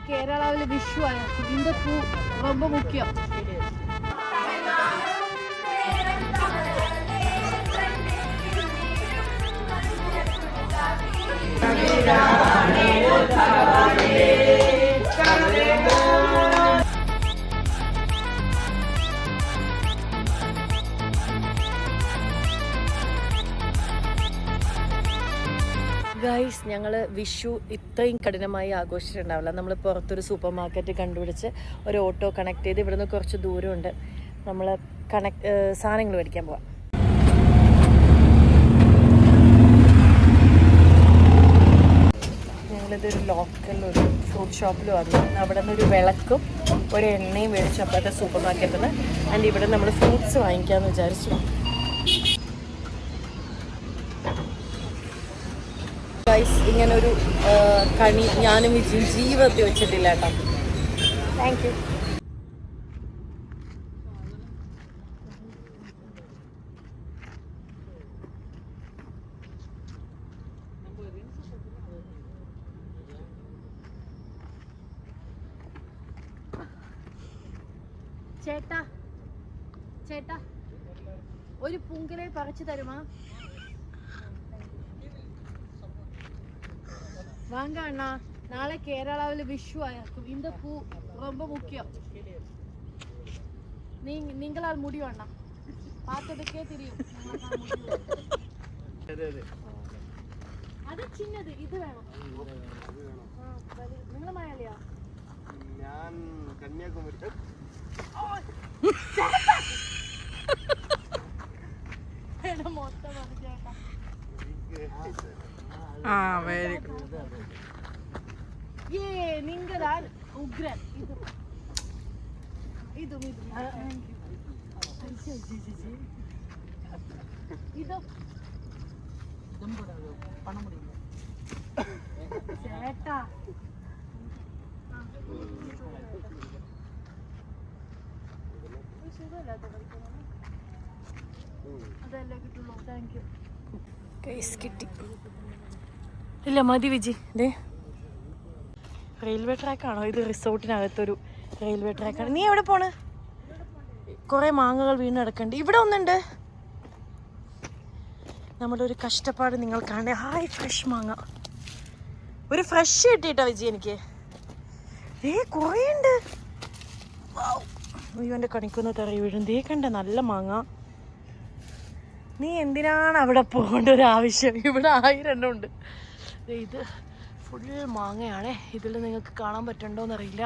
கேரளாவில் விஷு இந்த பூ ரொம்ப முக்கியம். ഗൈസ്, ഞങ്ങൾ വിഷു ഇത്രയും കഠിനമായി ആഘോഷിച്ചിട്ടുണ്ടാവില്ല. നമ്മൾ പുറത്തൊരു സൂപ്പർ മാർക്കറ്റ് കണ്ടുപിടിച്ച് ഒരു ഓട്ടോ കണക്ട് ചെയ്ത് ഇവിടുന്ന് കുറച്ച് ദൂരമുണ്ട്. നമ്മൾ സാധനങ്ങൾ മേടിക്കാൻ പോവാം. ഞങ്ങളിതൊരു ലോക്കൽ ഒരു ഫ്രൂട്ട് ഷോപ്പിൽ വന്നു. അവിടെ നിന്ന് ഒരു വിളക്കും ഒരു എണ്ണയും മേടിച്ചു അപ്പോഴത്തെ സൂപ്പർ മാർക്കറ്റിൽ നിന്ന്. ആൻഡ് ഇവിടെ നമ്മൾ ഫ്രൂട്ട്സ് വാങ്ങിക്കാമെന്ന് വിചാരിച്ചു. ഗൈസ്, ഇങ്ങനൊരു കണി ഞാനും ജീവിതത്തിൽ വെച്ചിട്ടില്ല കേട്ടോ. Thank you. ചേട്ടാ ചേട്ടാ ഒരു പൂങ്കിലെ പറിച്ചു തരുമാ? வாங்க அண்ணா, நாளை கேரளாவில் விஷு ஆயிருக்கும். இந்த பூ ரொம்ப முக்கியம். நீங்களால் முடியும் அண்ணா, பார்த்ததுக்கே தெரியும். அது சின்னது, இது வேணும். നിങ്ങൾ മലയാളിയാ? ഞാൻ കന്യാകുമാരി. മൊത്തം ചേട്ടാ. Very good. നിങ്ങതാൻ ഉഗ്രൻ. ഇതും ഇതോ ചേട്ടാ. അതല്ലേ കിട്ടുള്ളൂ. Thank you. കിട്ടി. ഇല്ല, മതി വിജി. ഇതേ റെയിൽവേ ട്രാക്കാണോ ഇത്? റിസോർട്ടിനകത്തൊരു റെയിൽവേ ട്രാക്കാണ്. നീ എവിടെ പോണ്? കുറേ മാങ്ങകൾ വീണ് കിടക്കണ്ട്. ഇവിടെ ഒന്നുണ്ട്. നമ്മുടെ ഒരു കഷ്ടപ്പാട് നിങ്ങൾ കാണേ. ഹായ്, ഫ്രഷ് മാങ്ങ. ഒരു ഫ്രഷ് കിട്ടിയിട്ടാ വിജി എനിക്ക്. കുറേ ഉണ്ട്. ഇവൻ്റെ കണിക്കൊന്ന് തെറി വീഴും. ദേ കണ്ട നല്ല മാങ്ങ. നീ എന്തിനാണ് അവിടെ പോകേണ്ട ഒരു ആവശ്യം? ഇവിടെ 1000 എണ്ണം ഉണ്ട്. ഇത് ഫുൾ മാങ്ങയാണേ. ഇതിൽ നിങ്ങൾക്ക് കാണാൻ പറ്റണ്ടോന്നറിയില്ല.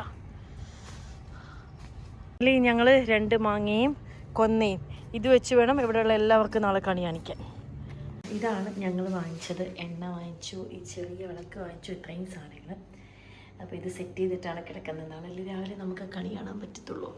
ഞങ്ങൾ 2 മാങ്ങയും കൊന്നയും ഇത് വെച്ച് വേണം ഇവിടെയുള്ള എല്ലാവർക്കും നാളെ കണി കാണിക്കാൻ. ഇതാണ് ഞങ്ങൾ വാങ്ങിച്ചത്. എണ്ണ വാങ്ങിച്ചു, ഈ ചെറിയ വിളക്ക് വാങ്ങിച്ചു, ഇത്രയും സാധനങ്ങൾ. അപ്പോൾ ഇത് സെറ്റ് ചെയ്തിട്ടാണ് കിടക്കുന്നതാണ്. അല്ലെങ്കിൽ രാവിലെ നമുക്ക് കണി കാണാൻ പറ്റത്തുള്ളൂ.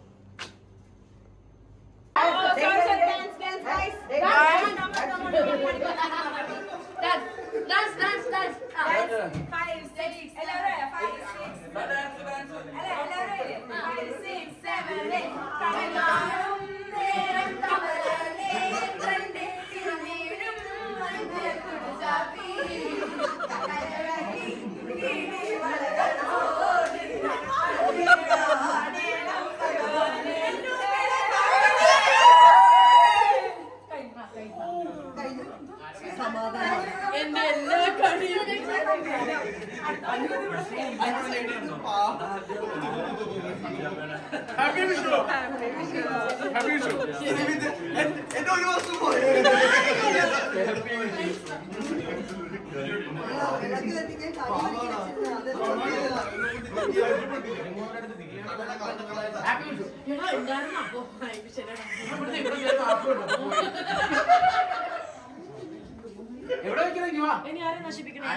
എന്റെ എല്ലാ കളിയും ഇനി ആരെയും നശിപ്പിക്കണേ.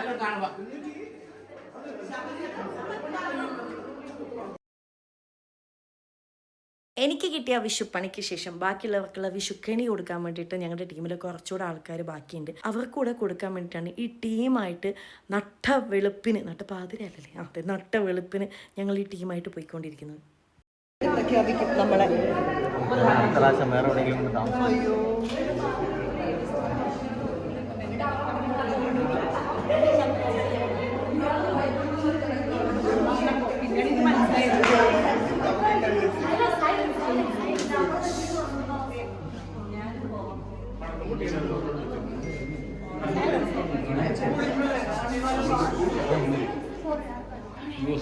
എനിക്ക് കിട്ടിയ വിഷുപ്പണിക്ക് ശേഷം ബാക്കിയുള്ളവർക്കുള്ള വിഷുക്കണി കൊടുക്കാൻ വേണ്ടിയിട്ട് ഞങ്ങളുടെ ടീമിൽ കുറച്ചുകൂടെ ആൾക്കാർ ബാക്കിയുണ്ട്. അവർക്കൂടെ കൊടുക്കാൻ വേണ്ടിയിട്ടാണ് ഈ ടീമായിട്ട് നട്ട വെളുപ്പിന്, നട്ട പാതിരല്ലേ, അതെ, നട്ട വെളുപ്പിന് ഞങ്ങൾ ഈ ടീമായിട്ട് പോയിക്കൊണ്ടിരിക്കുന്നത്. നമ്മളെ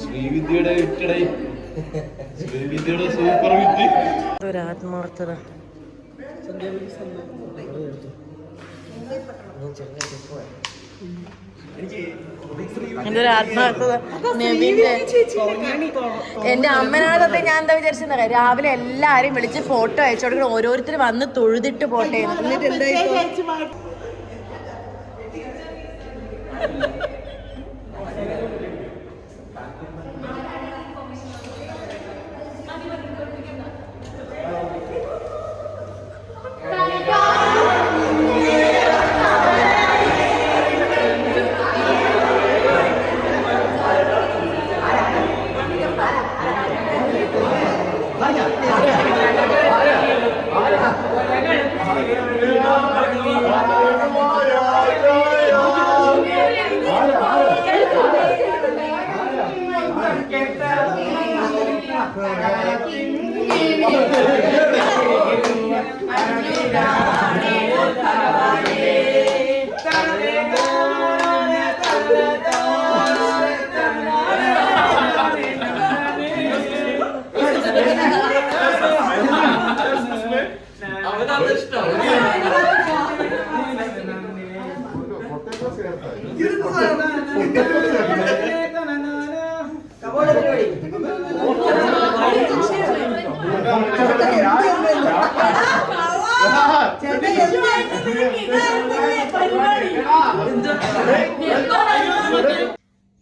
ശ്രീവിദ്യയുടെ ശ്രീവിദ്യയുടെ സൂപ്പർ വിറ്റ്. ഒരു ആത്മാർത്ഥത. എന്തൊരു ആത്മാർത്ഥത നവീന്റെ. എന്റെ അമ്മനോടൊക്കെ ഞാൻ എന്താ വിചാരിച്ചെന്ന രാവിലെ എല്ലാരും വിളിച്ച് ഫോട്ടോ അയച്ചു കൊടുക്കണം, ഓരോരുത്തർ വന്ന് തൊഴുതിട്ട് പോട്ടെ. എന്നിട്ട് എന്തായി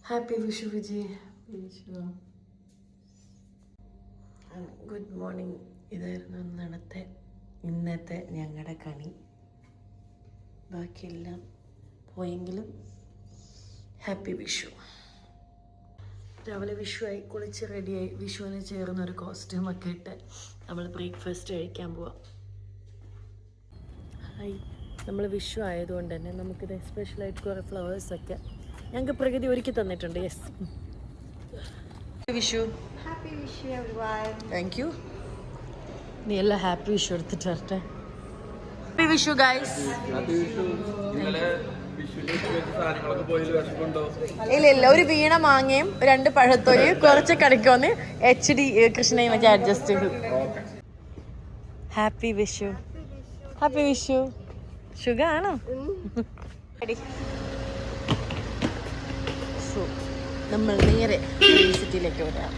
happy Vishu Vijay. Good morning. ഇതായിരുന്നു ഇന്നത്തെ ഞങ്ങളുടെ കണി. ബാക്കിയെല്ലാം പോയെങ്കിലും ഹാപ്പി വിഷു. രാവിലെ വിഷുവായി, കുളിച്ച് റെഡിയായി, വിഷുവിന് ചേർന്ന ഒരു കോസ്റ്റ്യൂമൊക്കെ ഇട്ട് നമ്മൾ ബ്രേക്ക്ഫാസ്റ്റ് കഴിക്കാൻ പോവാം. ഹായ്, നമ്മൾ വിഷു ആയതുകൊണ്ട് തന്നെ നമുക്കിത് സ്പെഷ്യലായിട്ട് കുറേ ഫ്ലവേഴ്സൊക്കെ ഞങ്ങൾക്ക് പ്രകൃതി ഒരുക്കി തന്നിട്ടുണ്ട്. Yes, Vishu. Happy Vishu everyone. Thank you. നീ എല്ലാം ഹാപ്പി വിഷു എടുത്തിട്ട് വരട്ടെ. Happy Vishu guys. ഇല്ല, ഒരു വീണ മാങ്ങയും 2 പഴത്തൊലിയും കുറച്ച് കടിക്കോന്ന് HD കൃഷ്ണയും വെച്ച് അഡ്ജസ്റ്റ് ചെയ്തു. ഹാപ്പി വിഷു. ഹാപ്പി വിഷു. സുഖാണോ? നമ്മൾ നേരെ സിറ്റിയിലേക്ക് വരാം.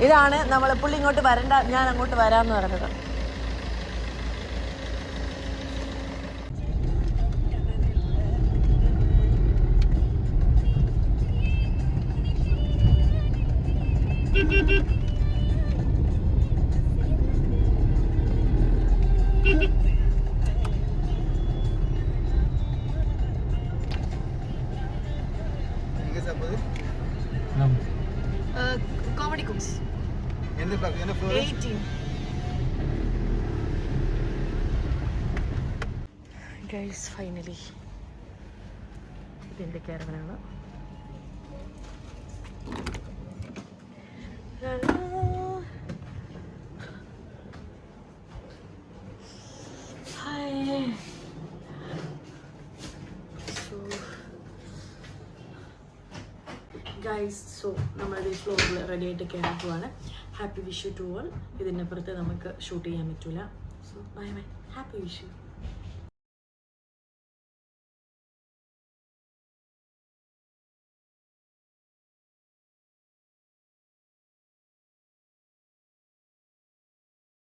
ഇതാണ് നമ്മൾ പുള്ളി ഇങ്ങോട്ട് വരണ്ട, ഞാൻ അങ്ങോട്ട് വരാമെന്ന് പറഞ്ഞത്. Comedy Cooks. 18. Guys, finally ഇതിൻ്റെ കാരവനാണ്. ഗൈസ്, സോ നമ്മുടെ ഈ ഫ്ലോറിൽ റെഡി ആയിട്ട് കയറാൻ പോവാണ്. Happy Vishu to all. ഇതിനപ്പുറത്ത് നമുക്ക് ഷൂട്ട് ചെയ്യാൻ പറ്റില്ല. So bye bye. Happy Vishu.